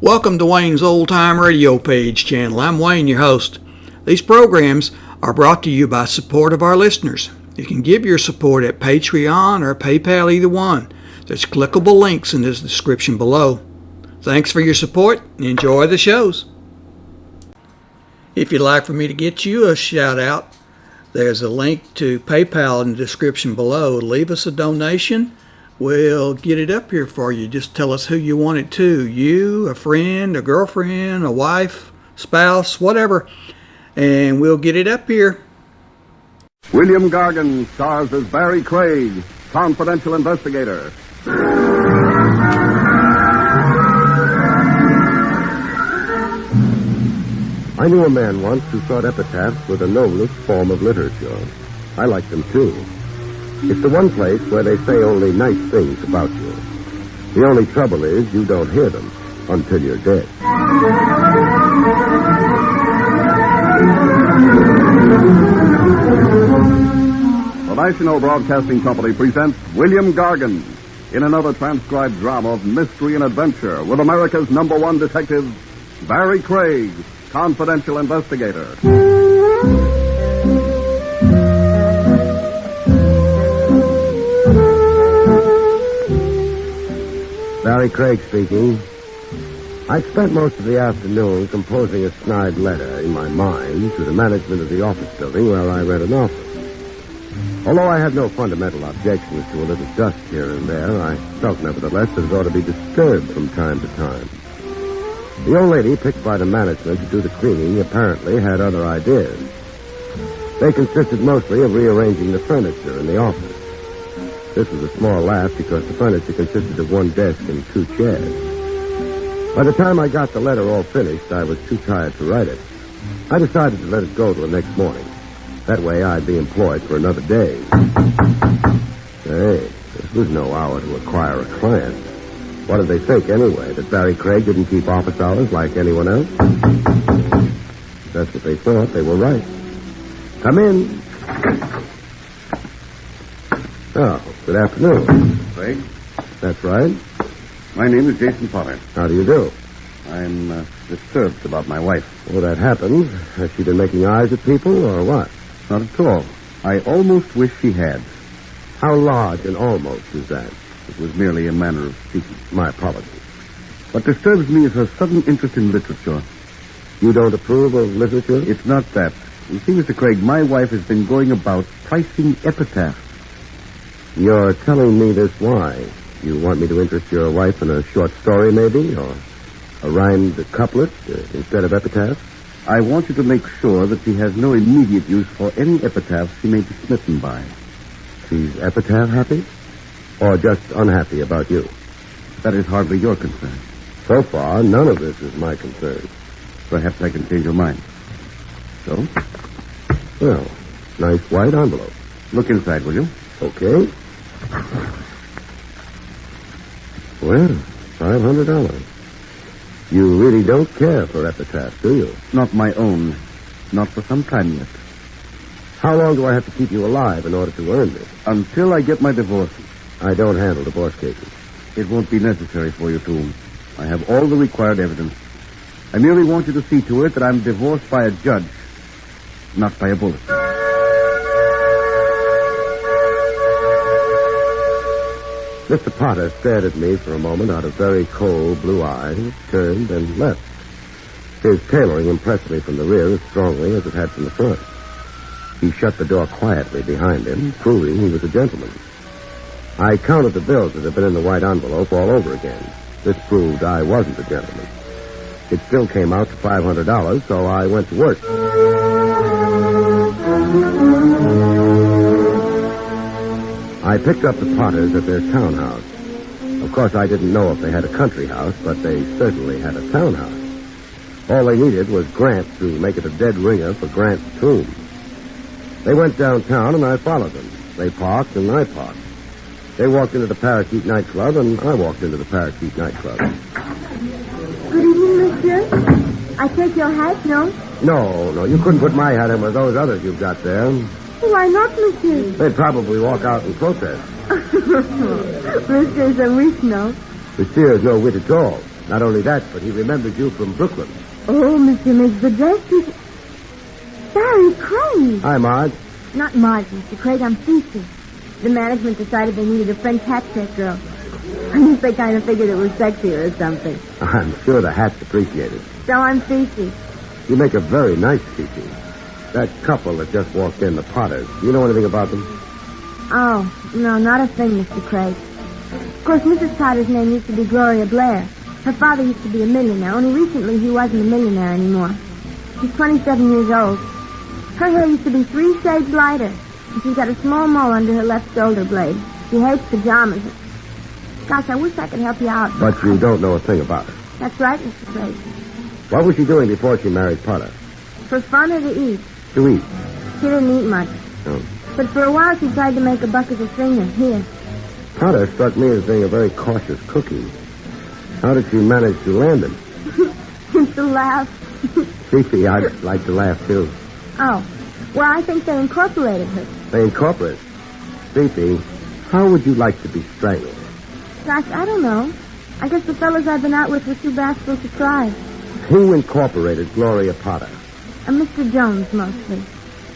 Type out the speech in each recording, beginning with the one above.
Welcome to Wayne's Old Time Radio Page channel. I'm Wayne, your host. These programs are brought to you by support of our listeners. You can give your support at Patreon or PayPal, either one. There's clickable links in the description below. Thanks for your support and enjoy the shows. If you'd like for me to get you a shout out, there's a link to PayPal in the description below. Leave us a donation. We'll get it up here for you. Just tell us who you want it to. You, a friend, a girlfriend, a wife, spouse, whatever. And we'll get it up here. William Gargan stars as Barrie Craig, confidential investigator. I knew a man once who thought epitaphs were the noblest form of literature. I liked them too. It's the one place where they say only nice things about you. The only trouble is you don't hear them until you're dead. The National Broadcasting Company presents William Gargan in another transcribed drama of mystery and adventure with America's #1 detective, Barrie Craig, confidential investigator. Barrie Craig speaking. I spent most of the afternoon composing a snide letter in my mind to the management of the office building where I rent an office. Although I had no fundamental objections to a little dust here and there, I felt nevertheless that it ought to be disturbed from time to time. The old lady picked by the management to do the cleaning apparently had other ideas. They consisted mostly of rearranging the furniture in the office. This was a small laugh because the furniture consisted of one desk and two chairs. By the time I got the letter all finished, I was too tired to write it. I decided to let it go till the next morning. That way I'd be employed for another day. Hey, this was no hour to acquire a client. What did they think anyway, that Barrie Craig didn't keep office hours like anyone else? If that's what they thought, they were right. Come in. Oh, good afternoon. Craig? That's right. My name is Jason Potter. How do you do? I'm disturbed about my wife. Well, that happens. Has she been making eyes at people, or what? Not at all. I almost wish she had. How large an almost is that? It was merely a manner of speaking. My apologies. What disturbs me is her sudden interest in literature. You don't approve of literature? It's not that. You see, Mr. Craig, my wife has been going about pricing epitaphs. You're telling me this why? You want me to interest your wife in a short story, maybe? Or a rhymed couplet instead of epitaphs? I want you to make sure that she has no immediate use for any epitaphs she may be smitten by. She's epitaph happy? Or just unhappy about you? That is hardly your concern. So far, none of this is my concern. Perhaps I can change your mind. So? Well, nice white envelope. Look inside, will you? Okay. Well, $500. You really don't care for epitaphs, do you? Not my own. Not for some time yet. How long do I have to keep you alive in order to earn this? Until I get my divorce. I don't handle divorce cases. It won't be necessary for you to. I have all the required evidence. I merely want you to see to it that I'm divorced by a judge, not by a bullet. Mr. Potter stared at me for a moment out of very cold blue eyes, turned, and left. His tailoring impressed me from the rear as strongly as it had from the front. He shut the door quietly behind him, proving he was a gentleman. I counted the bills that had been in the white envelope all over again. This proved I wasn't a gentleman. It still came out to $500, so I went to work. I picked up the Potters at their townhouse. Of course, I didn't know if they had a country house, but they certainly had a townhouse. All they needed was Grant to make it a dead ringer for Grant's tomb. They went downtown, and I followed them. They parked, and I parked. They walked into the Parakeet nightclub, and I walked into the Parakeet nightclub. Good evening, monsieur. I take your hat, no? No, you couldn't put my hat in with those others you've got there. Why not, monsieur? They'd probably walk out and protest. Monsieur is a wit, no? Monsieur is no wit at all. Not only that, but he remembers you from Brooklyn. Oh, Mr. Miggs, the dress is... Barrie Craig. Hi, Marge. Not Marge, Mr. Craig, I'm Fifi. The management decided they needed a French hat check girl. I guess they kind of figured it was sexier or something. I'm sure the hat's appreciated. So I'm Fifi. You make a very nice Fifi. That couple that just walked in, the Potters, do you know anything about them? Oh, no, not a thing, Mr. Craig. Of course, Mrs. Potter's name used to be Gloria Blair. Her father used to be a millionaire, only recently he wasn't a millionaire anymore. She's 27 years old. Her hair used to be 3 shades lighter, and she's got a small mole under her left shoulder blade. She hates pajamas. Gosh, I wish I could help you out. But you don't know a thing about her. That's right, Mr. Craig. What was she doing before she married Potter? For fun or to eat? To eat. She didn't eat much. Oh. But for a while she tried to make a buck as a singer. Here. Potter struck me as being a very cautious cookie. How did she manage to land him? It's a laugh. Fifi, I'd like to laugh, too. Oh. Well, I think they incorporated her. They incorporate. Fifi, how would you like to be strangled? Gosh, I don't know. I guess the fellas I've been out with were too bashful to try. Who incorporated Gloria Potter? And Mr. Jones, mostly.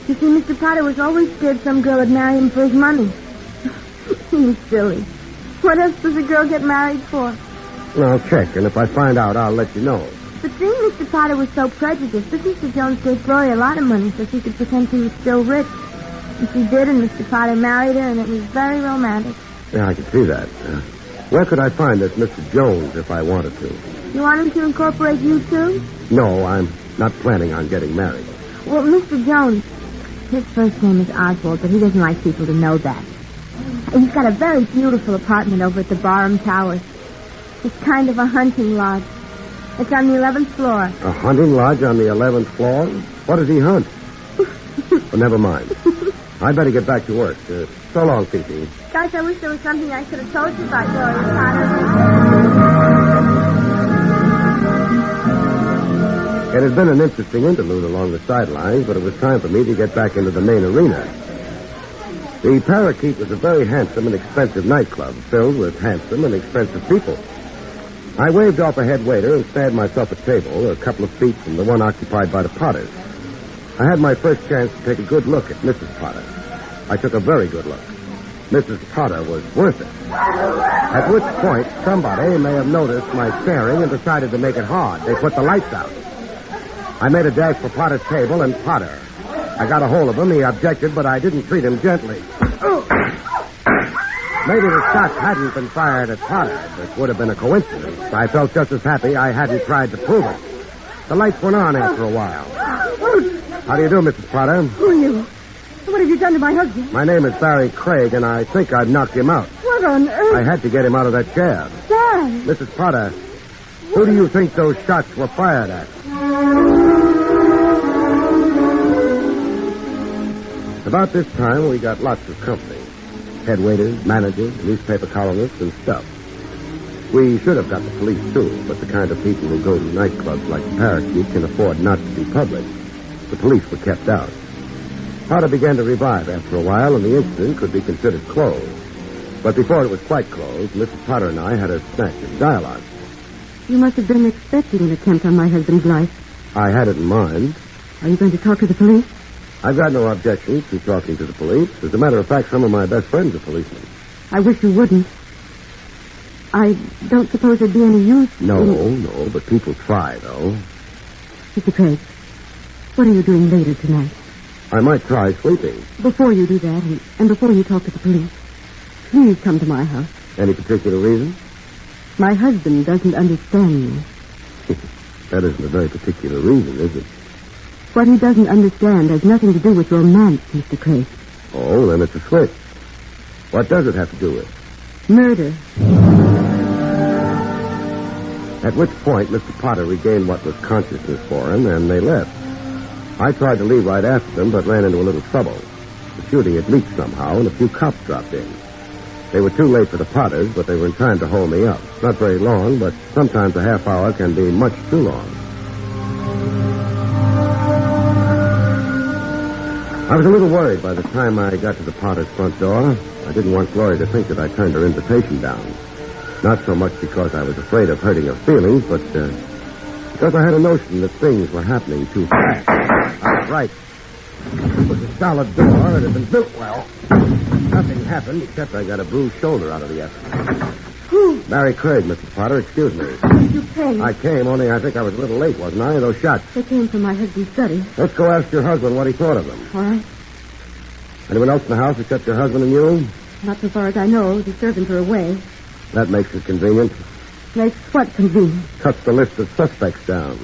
You see, Mr. Potter was always scared some girl would marry him for his money. He was silly. What else does a girl get married for? Well, I'll check, and if I find out, I'll let you know. But seeing Mr. Potter was so prejudiced, this Mr. Jones gave Gloria a lot of money so she could pretend she was still rich. And she did, and Mr. Potter married her, and it was very romantic. Yeah, I can see that. Where could I find this Mr. Jones if I wanted to? You want him to incorporate you, too? No, I'm not planning on getting married. Well, Mr. Jones, his first name is Oswald, but he doesn't like people to know that. He's got a very beautiful apartment over at the Barham Towers. It's kind of a hunting lodge. It's on the 11th floor. A hunting lodge on the 11th floor? What does he hunt? Well, never mind. I'd better get back to work. So long, Fifi. Gosh, I wish there was something I could have told you about Gloria Potter. It had been an interesting interlude along the sidelines, but it was time for me to get back into the main arena. The Parakeet was a very handsome and expensive nightclub filled with handsome and expensive people. I waved off a head waiter and stabbed myself a table a couple of feet from the one occupied by the Potters. I had my first chance to take a good look at Mrs. Potter. I took a very good look. Mrs. Potter was worth it. At which point, somebody may have noticed my staring and decided to make it hard. They put the lights out. I made a dash for Potter's table, and Potter. I got a hold of him. He objected, but I didn't treat him gently. Maybe the shot hadn't been fired at Potter. It would have been a coincidence. I felt just as happy I hadn't tried to prove it. The lights went on after a while. How do you do, Mrs. Potter? Who are you? What have you done to my husband? My name is Barrie Craig, and I think I've knocked him out. What on earth? I had to get him out of that chair. Dad! Mrs. Potter, who do you think those shots were fired at? About this time, we got lots of company. Head waiters, managers, newspaper columnists, and stuff. We should have got the police, too, but the kind of people who go to nightclubs like the Parakeet can afford not to be public. The police were kept out. Potter began to revive after a while, and the incident could be considered closed. But before it was quite closed, Mrs. Potter and I had a snatch of dialogue. You must have been expecting an attempt on my husband's life. I had it in mind. Are you going to talk to the police? I've got no objections to talking to the police. As a matter of fact, some of my best friends are policemen. I wish you wouldn't. I don't suppose there'd be any use. No, but people try, though. Mr. Craig, what are you doing later tonight? I might try sleeping. Before you do that, and before you talk to the police, please come to my house. Any particular reason? My husband doesn't understand me. That isn't a very particular reason, is it? What he doesn't understand has nothing to do with romance, Mr. Craig. Oh, then it's a switch. What does it have to do with? Murder. At which point, Mr. Potter regained what was consciousness for him, and they left. I tried to leave right after them, but ran into a little trouble. The shooting had leaked somehow, and a few cops dropped in. They were too late for the Potters, but they were in time to hold me up. Not very long, but sometimes a half hour can be much too long. I was a little worried by the time I got to the Potter's front door. I didn't want Gloria to think that I turned her invitation down. Not so much because I was afraid of hurting her feelings, but because I had a notion that things were happening too fast. I was right. It was a solid door. It had been built well. Nothing happened except I got a bruised shoulder out of the effort. Who? Barrie Craig, Mrs. Potter. Excuse me. You came. I came, only I think I was a little late, wasn't I? Those shots. They came from my husband's study. Let's go ask your husband what he thought of them. All right. Anyone else in the house except your husband and you? Not so far as I know. The servants are away. That makes it convenient. Makes what convenient? Cuts the list of suspects down.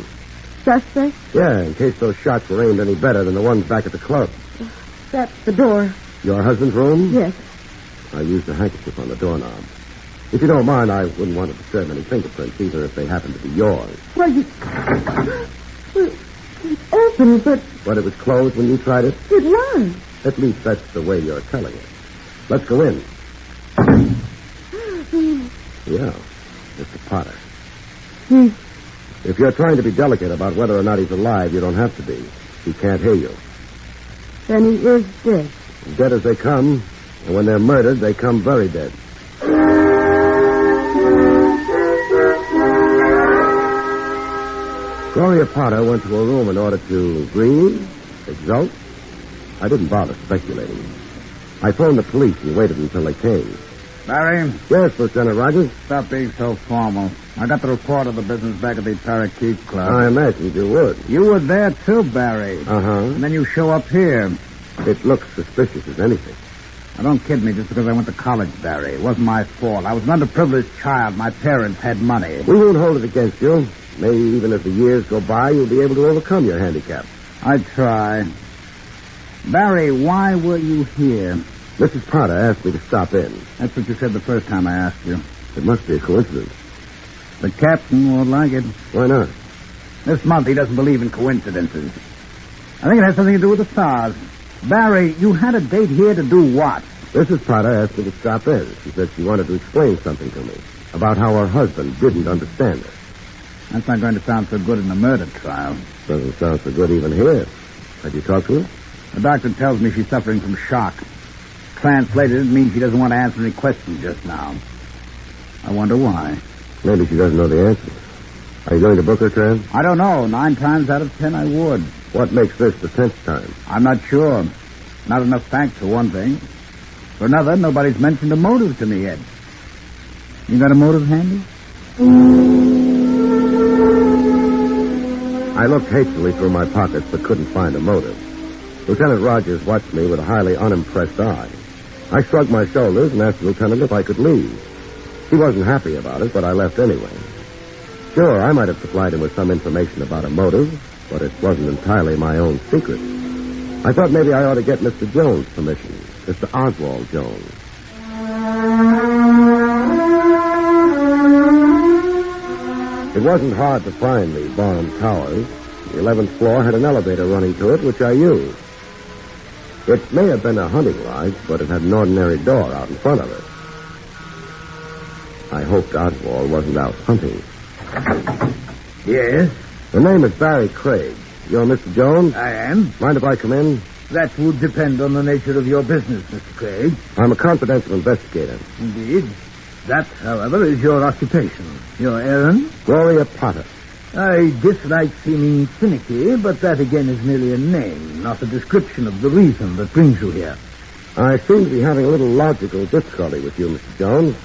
Suspect? Yeah, in case those shots were aimed any better than the ones back at the club. That's the door. Your husband's room? Yes. I used a handkerchief on the doorknob. If you don't mind, I wouldn't want to disturb any fingerprints, either if they happen to be yours. Well, you... Well, it's open, but But it was closed when you tried it? it was. At least that's the way you're telling it. Let's go in. Yeah, Mr. Potter. He... If you're trying to be delicate about whether or not he's alive, you don't have to be. He can't hear you. Then he is dead. As dead as they come, and when they're murdered, they come very dead. Gloria Potter went to her room in order to grieve, exult. I didn't bother speculating. I phoned the police and waited until they came. Barrie, Yes, Lieutenant Rogers? stop being so formal. I got the report of the business back at the Parakeet Club. I imagined you would. You were there too, Barrie. Uh-huh. And then you show up here. It looks suspicious as anything. Now, don't kid me just because I went to college, Barrie. It wasn't my fault. I was an underprivileged child. My parents had money. We won't hold it against you. Maybe even as the years go by, you'll be able to overcome your handicap. I'd try. Barrie, why were you here? Mrs. Potter asked me to stop in. That's what you said the first time I asked you. It must be a coincidence. The captain won't like it. Why not? This month he doesn't believe in coincidences. I think it has something to do with the stars. Barrie, you had a date here to do what? Mrs. Potter asked me to stop in. She said she wanted to explain something to me about how her husband didn't understand her. That's not going to sound so good in a murder trial. Doesn't sound so good even here. Have you talked to her? The doctor tells me she's suffering from shock. Translated, it means she doesn't want to answer any questions just now. I wonder why. Maybe she doesn't know the answer. Are you going to book her, Tran? I don't know. 9 times out of 10 I would. What makes this the 10th time? I'm not sure. Not enough facts for one thing. For another, nobody's mentioned a motive to me yet. You got a motive handy? I looked hastily through my pockets but couldn't find a motive. Lieutenant Rogers watched me with a highly unimpressed eye. I shrugged my shoulders and asked the lieutenant if I could leave. He wasn't happy about it, but I left anyway. Sure, I might have supplied him with some information about a motive, but it wasn't entirely my own secret. I thought maybe I ought to get Mr. Jones' permission, Mr. Oswald Jones. It wasn't hard to find the Barn Towers. The 11th floor had an elevator running to it, which I used. It may have been a hunting lodge, but it had an ordinary door out in front of it. I hoped Oswald wasn't out hunting. Yes, The name is Barrie Craig. You're Mr. Jones? I am. Mind if I come in? That would depend on the nature of your business, Mr. Craig. I'm a confidential investigator. Indeed. That, however, is your occupation. Your errand? Gloria Potter. I dislike seeming finicky, but that again is merely a name, not a description of the reason that brings you here. I seem to be having a little logical difficulty with you, Mr. Jones.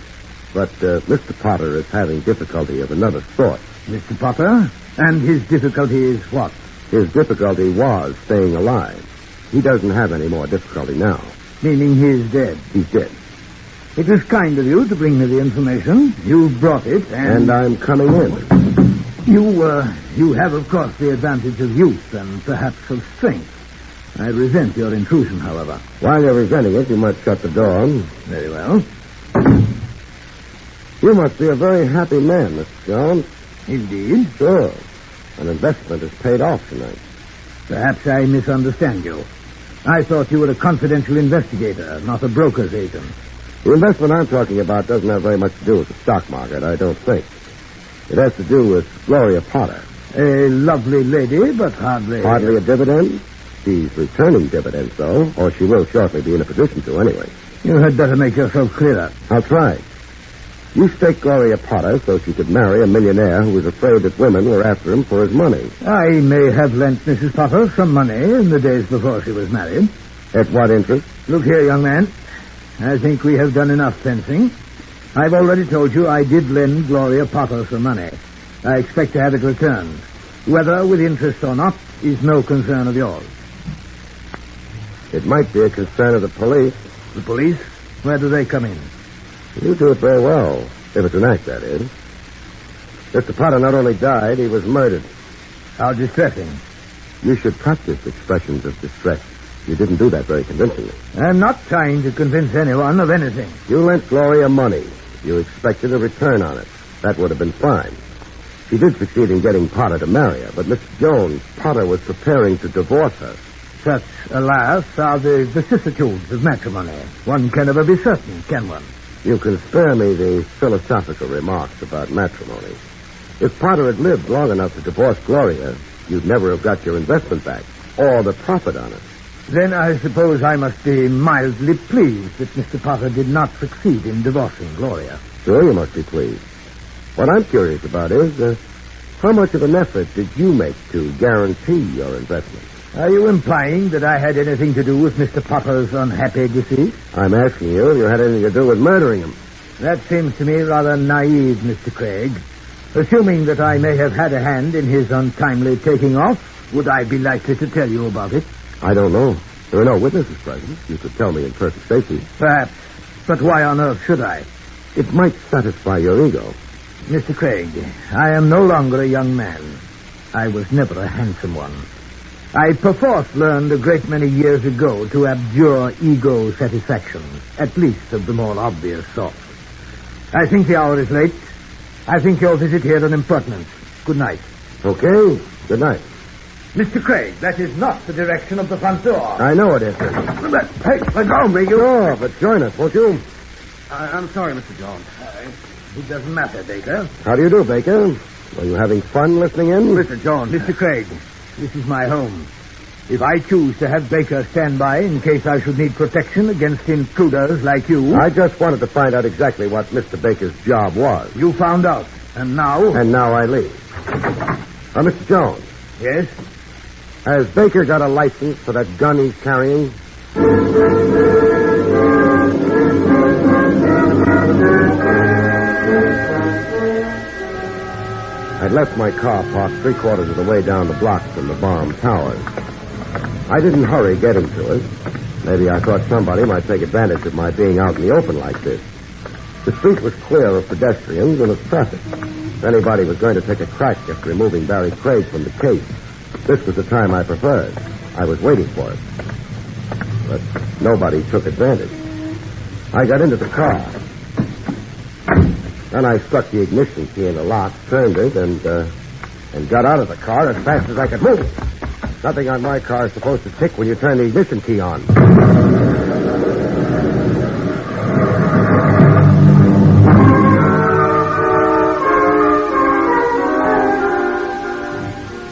But Mr. Potter is having difficulty of another sort. Mr. Potter? And his difficulty is what? His difficulty was staying alive. He doesn't have any more difficulty now. Meaning he is dead. He's dead. It is kind of you to bring me the information. You brought it, And I'm coming in. You have, of course, the advantage of youth and perhaps of strength. I resent your intrusion, however. While you're resenting it, you might shut the door. Very well. You must be a very happy man, Mr. Jones. Indeed. Sure. An investment has paid off tonight. Perhaps I misunderstand you. I thought you were a confidential investigator, not a broker's agent. The investment I'm talking about doesn't have very much to do with the stock market, I don't think. It has to do with Gloria Potter. A lovely lady, but hardly... Hardly a dividend? She's returning dividends, though, or she will shortly be in a position to anyway. You had better make yourself clearer. I'll try. You staked Gloria Potter so she could marry a millionaire who was afraid that women were after him for his money. I may have lent Mrs. Potter some money in the days before she was married. At what interest? Look here, young man. I think we have done enough fencing. I've already told you I did lend Gloria Potter some money. I expect to have it returned. Whether with interest or not is no concern of yours. It might be a concern of the police. The police? Where do they come in? You do it very well. If it's an act, that is. Mr. Potter not only died, he was murdered. How distressing. You should practice expressions of distress. You didn't do that very convincingly. I'm not trying to convince anyone of anything. You lent Gloria money. You expected a return on it. That would have been fine. She did succeed in getting Potter to marry her, but Mr. Jones, Potter was preparing to divorce her. Such, alas, are the vicissitudes of matrimony. One can never be certain, can one? You can spare me the philosophical remarks about matrimony. If Potter had lived long enough to divorce Gloria, you'd never have got your investment back, or the profit on it. Then I suppose I must be mildly pleased that Mr. Potter did not succeed in divorcing Gloria. Sure, you must be pleased. What I'm curious about is, how much of an effort did you make to guarantee your investment? Are you implying that I had anything to do with Mr. Potter's unhappy decease? I'm asking you if you had anything to do with murdering him. That seems to me rather naive, Mr. Craig. Assuming that I may have had a hand in his untimely taking off, would I be likely to tell you about it? I don't know. There are no witnesses present. You could tell me in perfect safety. Perhaps. But why on earth should I? It might satisfy your ego. Mr. Craig, I am no longer a young man. I was never a handsome one. I perforce learned a great many years ago to abjure ego satisfaction, at least of the more obvious sort. I think the hour is late. I think your visit here an impertinence. Good night. Okay. Good night. Mr. Craig, that is not the direction of the front door. I know it isn't. Hey, let go, me, you. Oh, but join us, won't you? I'm sorry, Mr. Jones. It doesn't matter, Baker. How do you do, Baker? Are you having fun listening in? Mr. Jones. Mr. Craig, this is my home. If I choose to have Baker stand by in case I should need protection against intruders like you... I just wanted to find out exactly what Mr. Baker's job was. You found out. And now... And now I leave. Mr. Jones. Yes? Has Baker got a license for that gun he's carrying? I'd left my car parked 3/4 of the way down the block from the bomb towers. I didn't hurry getting to it. Maybe I thought somebody might take advantage of my being out in the open like this. The street was clear of pedestrians and of traffic. If anybody was going to take a crack at removing Barrie Craig from the case, this was the time I preferred. I was waiting for it. But nobody took advantage. I got into the car. Then I stuck the ignition key in the lock, turned it, and got out of the car as fast as I could move. Nothing on my car is supposed to tick when you turn the ignition key on.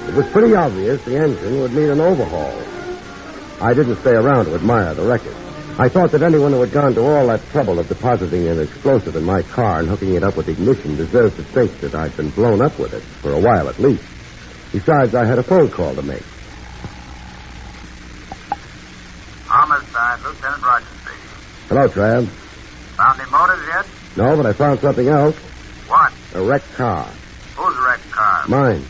It was pretty obvious the engine would need an overhaul. I didn't stay around to admire the wreckage. I thought that anyone who had gone to all that trouble of depositing an explosive in my car and hooking it up with ignition deserved to think that I'd been blown up with it, for a while at least. Besides, I had a phone call to make. Homicide, Lieutenant Rogers speaking. Hello, Trav. Found any motives yet? No, but I found something else. What? A wrecked car. Whose wrecked car? Mine.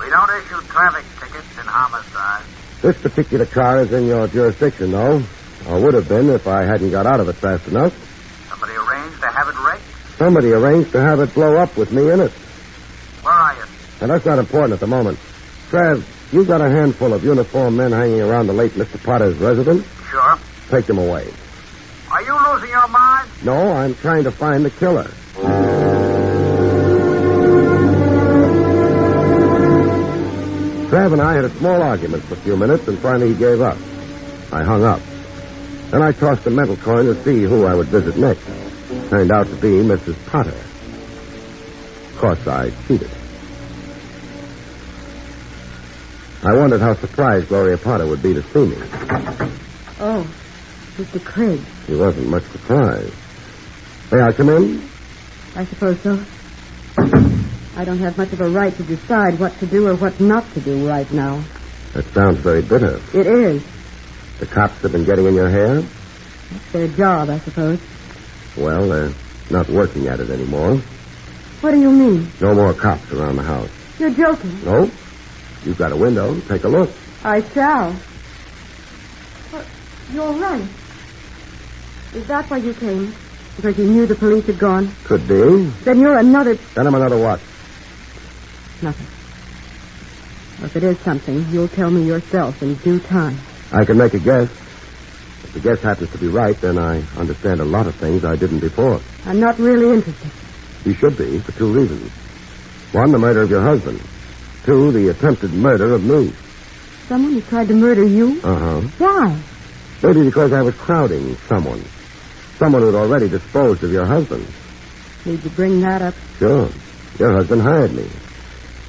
We don't issue traffic tickets in homicide. This particular car is in your jurisdiction, though. Or would have been if I hadn't got out of it fast enough. Somebody arranged to have it wrecked? Somebody arranged to have it blow up with me in it. Where are you? Now, that's not important at the moment. Trav, you've got a handful of uniformed men hanging around the late Mr. Potter's residence. Sure. Take them away. Are you losing your mind? No, I'm trying to find the killer. Trav and I had a small argument for a few minutes, and finally he gave up. I hung up. Then I tossed a mental coin to see who I would visit next. Turned out to be Mrs. Potter. Of course, I cheated. I wondered how surprised Gloria Potter would be to see me. Oh, Mr. Craig. She wasn't much surprised. May I come in? I suppose so. I don't have much of a right to decide what to do or what not to do right now. That sounds very bitter. It is. The cops have been getting in your hair? It's their job, I suppose. Well, they're not working at it anymore. What do you mean? No more cops around the house. You're joking. No? You've got a window. Take a look. I shall. But you're right. Is that why you came? Because you knew the police had gone? Could be. Then you're another... Then I'm another what? Nothing. Well, if it is something, you'll tell me yourself in due time. I can make a guess. If the guess happens to be right, then I understand a lot of things I didn't before. I'm not really interested. You should be, for two reasons. One, the murder of your husband. Two, the attempted murder of me. Someone who tried to murder you? Uh-huh. Why? Maybe because I was crowding someone. Someone who'd already disposed of your husband. Need you bring that up? Sure. Your husband hired me.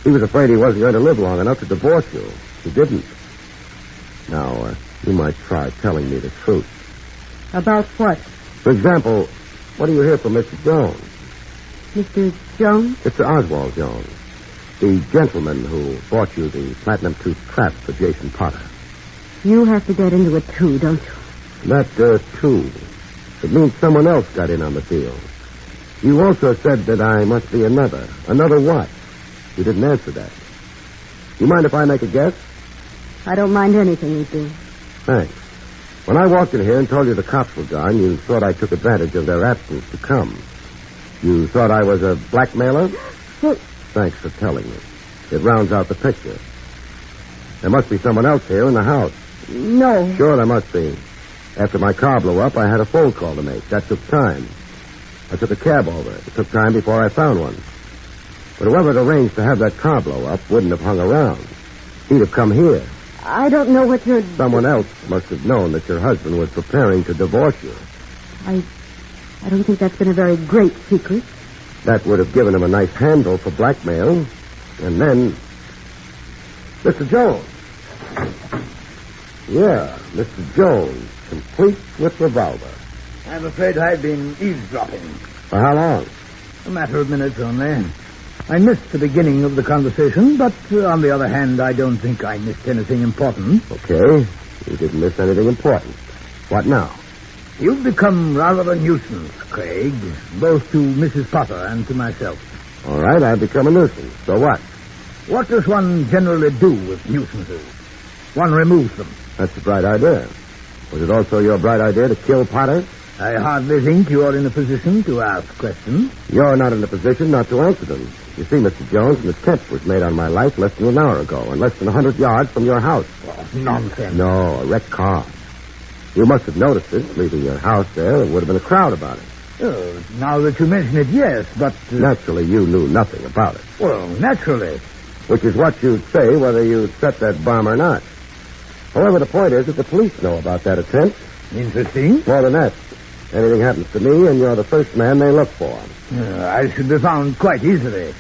He was afraid he wasn't going to live long enough to divorce you. He didn't. Now, you might try telling me the truth. About what? For example, what do you hear from Mr. Jones? Mr. Jones? Mr. Oswald Jones. The gentleman who bought you the platinum-tooth trap for Jason Potter. You have to get into it, too, don't you? Not, too. It means someone else got in on the deal. You also said that I must be another. Another what? You didn't answer that. You mind if I make a guess? I don't mind anything you do. Thanks. When I walked in here and told you the cops were gone, you thought I took advantage of their absence to come. You thought I was a blackmailer? Well, Thanks for telling me. It rounds out the picture. There must be someone else here in the house. no. Sure, there must be. After my car blew up, I had a phone call to make. That took time. I took a cab over. It took time before I found one. But whoever had arranged to have that car blow up wouldn't have hung around. He'd have come here. I don't know what you're... Someone else must have known that your husband was preparing to divorce you. I don't think that's been a very great secret. That would have given him a nice handle for blackmail. And then... Mr. Jones. Yeah, Mr. Jones, complete with revolver. I'm afraid I've been eavesdropping. For how long? A matter of minutes only. I missed the beginning of the conversation, but on the other hand, I don't think I missed anything important. Okay, you didn't miss anything important. What now? You've become rather a nuisance, Craig, both to Mrs. Potter and to myself. All right, I've become a nuisance. So what? What does one generally do with nuisances? One removes them. That's a bright idea. Was it also your bright idea to kill Potter? I hardly think you're in a position to ask questions. You're not in a position not to answer them. You see, Mr. Jones, an attempt was made on my life less than an hour ago, and less than 100 yards from your house. Oh, nonsense. No, a wrecked car. You must have noticed it, leaving your house there. There would have been a crowd about it. Oh, now that you mention it, yes, but... Naturally, you knew nothing about it. Well, naturally. Which is what you'd say whether you'd set that bomb or not. However, the point is that the police know about that attempt. Interesting. More than that. Anything happens to me, and you're the first man they look for. I should be found quite easily.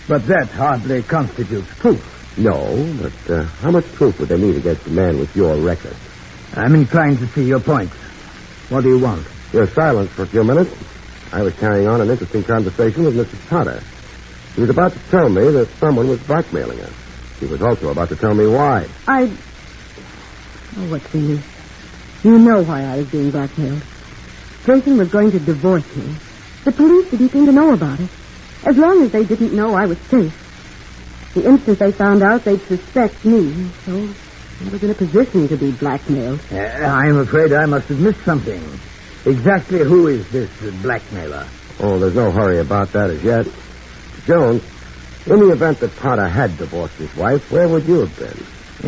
But that hardly constitutes proof. No, but how much proof would they need against a man with your record? I'm inclined to see your point. What do you want? You're silent for a few minutes. I was carrying on an interesting conversation with Mrs. Potter. She was about to tell me that someone was blackmailing her. She was also about to tell me why. Oh, what's the use? You know why I was being blackmailed. Jason was going to divorce me. The police didn't seem to know about it. As long as they didn't know, I was safe. The instant they found out, they'd suspect me. So I was in a position to be blackmailed. I'm afraid I must have missed something. Exactly who is this blackmailer? Oh, there's no hurry about that as yet. Jones, in the event that Potter had divorced his wife, where would you have been?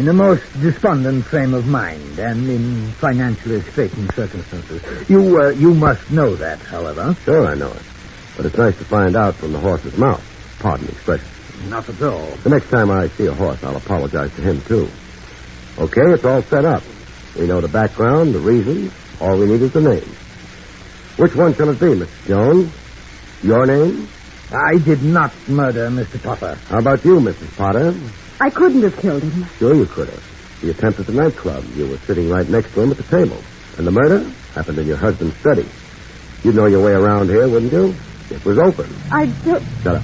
In a most despondent frame of mind and in financially straitened circumstances. You must know that, however. Sure, I know it. But it's nice to find out from the horse's mouth. Pardon the expression. Not at all. The next time I see a horse, I'll apologize to him, too. Okay, it's all set up. We know the background, the reasons. All we need is the name. Which one shall it be, Mr. Jones? Your name? I did not murder Mr. Potter. How about you, Mrs. Potter? I couldn't have killed him. Sure you could have. The attempt at the nightclub. You were sitting right next to him at the table. And the murder happened in your husband's study. You'd know your way around here, wouldn't you? It was open. I don't... Shut up.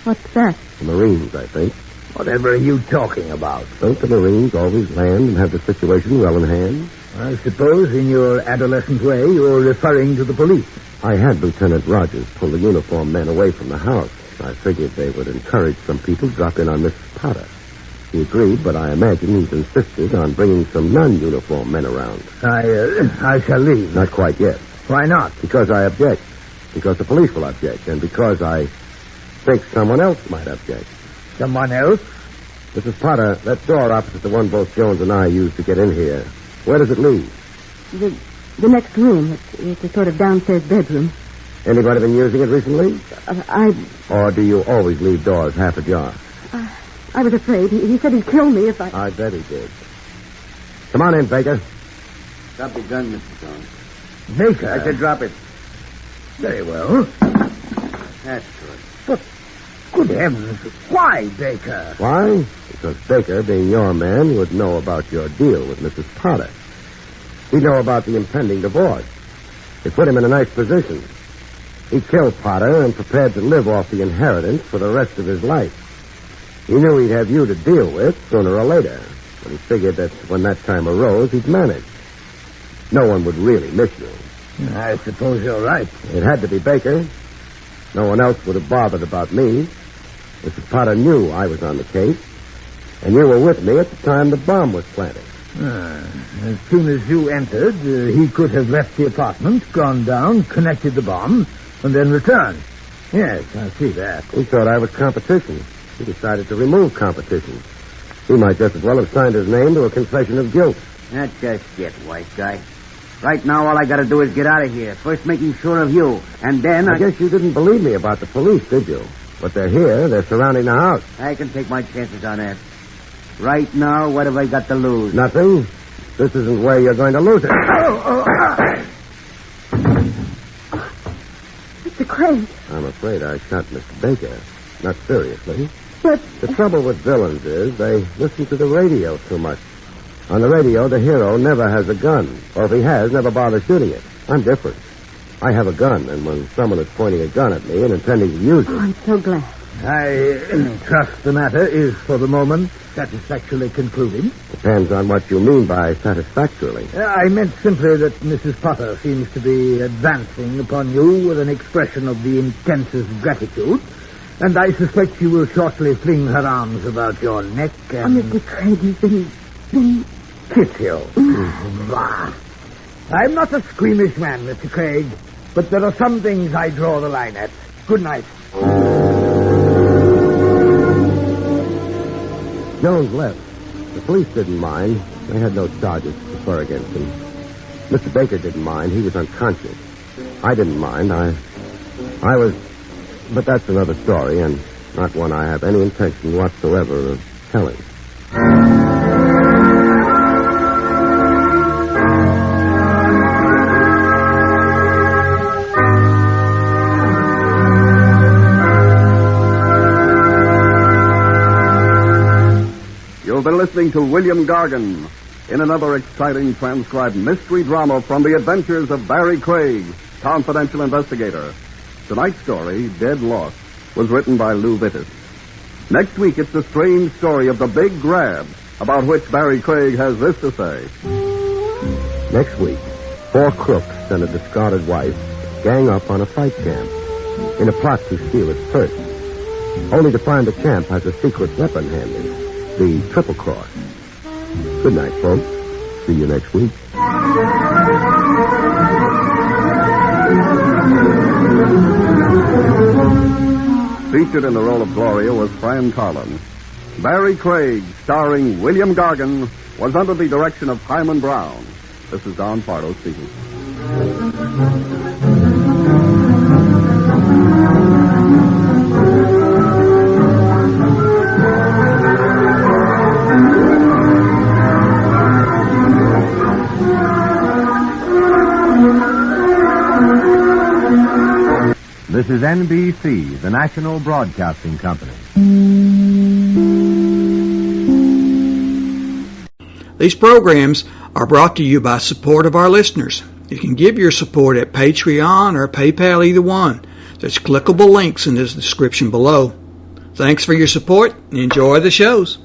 What's that? The Marines, I think. Whatever are you talking about? Don't the Marines always land and have the situation well in hand? I suppose in your adolescent way you're referring to the police. I had Lieutenant Rogers pull the uniformed men away from the house. I figured they would encourage some people to drop in on Mrs. Potter. He agreed, but I imagine he's insisted on bringing some non-uniformed men around. I shall leave. Not quite yet. Why not? Because I object. Because the police will object. And because I think someone else might object. Someone else? Mrs. Potter, that door opposite the one both Jones and I used to get in here, where does it lead? The next room. It's a sort of downstairs bedroom. Anybody been using it recently? Or do you always leave doors half ajar? I was afraid. He said he'd kill me if I... I bet he did. Come on in, Baker. Drop your gun, Mr. Jones. Baker? I said drop it. Very well. That's good. But, good heavens, why, Baker? Why? Because Baker, being your man, would know about your deal with Mrs. Potter. He'd know about the impending divorce. It put him in a nice position. He killed Potter and prepared to live off the inheritance for the rest of his life. He knew he'd have you to deal with sooner or later, but he figured that when that time arose, he'd manage. No one would really miss you. I suppose you're right. It had to be Baker. No one else would have bothered about me. Mrs. Potter knew I was on the case, and you were with me at the time the bomb was planted. As soon as you entered, he could have left the apartment, gone down, connected the bomb, and then returned. Yes, I see that. He thought I was competition. He decided to remove competition. He might just as well have signed his name to a confession of guilt. That's just it, white guy. Right now, all I gotta do is get out of here. First making sure of you, and then I guess you didn't believe me about the police, did you? But they're here. They're surrounding the house. I can take my chances on that. Right now, what have I got to lose? Nothing. This isn't where you're going to lose it. Mr. Craig. I'm afraid I shot Mr. Baker. Not seriously. But... The trouble with villains is they listen to the radio too much. On the radio, the hero never has a gun. Or if he has, never bothers shooting it. I'm different. I have a gun, and when someone is pointing a gun at me and intending to use it... Oh, I'm so glad. I trust the matter is, for the moment, satisfactorily concluded. Depends on what you mean by satisfactorily. I meant simply that Mrs. Potter seems to be advancing upon you with an expression of the intensest gratitude, and I suspect she will shortly fling her arms about your neck and... Oh, Mr. Craig, you've been... kiss you. Bah. I'm not a squeamish man, Mr. Craig, but there are some things I draw the line at. Good night. Jones left. The police didn't mind. They had no charges to prefer against him. Mr. Baker didn't mind. He was unconscious. I didn't mind. I was... But that's another story, and not one I have any intention whatsoever of telling. You've been listening to William Gargan in another exciting transcribed mystery drama from the adventures of Barrie Craig, confidential investigator. Tonight's story, Dead Lost, was written by Lou Vittis. Next week, it's the strange story of the Big Grab, about which Barrie Craig has this to say. Next week, 4 crooks and a discarded wife gang up on a fight camp in a plot to steal its purse, only to find the camp has a secret weapon handy, the Triple Cross. Good night, folks. See you next week. Featured in the role of Gloria was Fran Carlin. Barrie Craig, starring William Gargan, was under the direction of Hyman Brown. This is Don Pardo speaking. This is NBC, the National Broadcasting Company. These programs are brought to you by support of our listeners. You can give your support at Patreon or PayPal, either one. There's clickable links in the description below. Thanks for your support and enjoy the shows.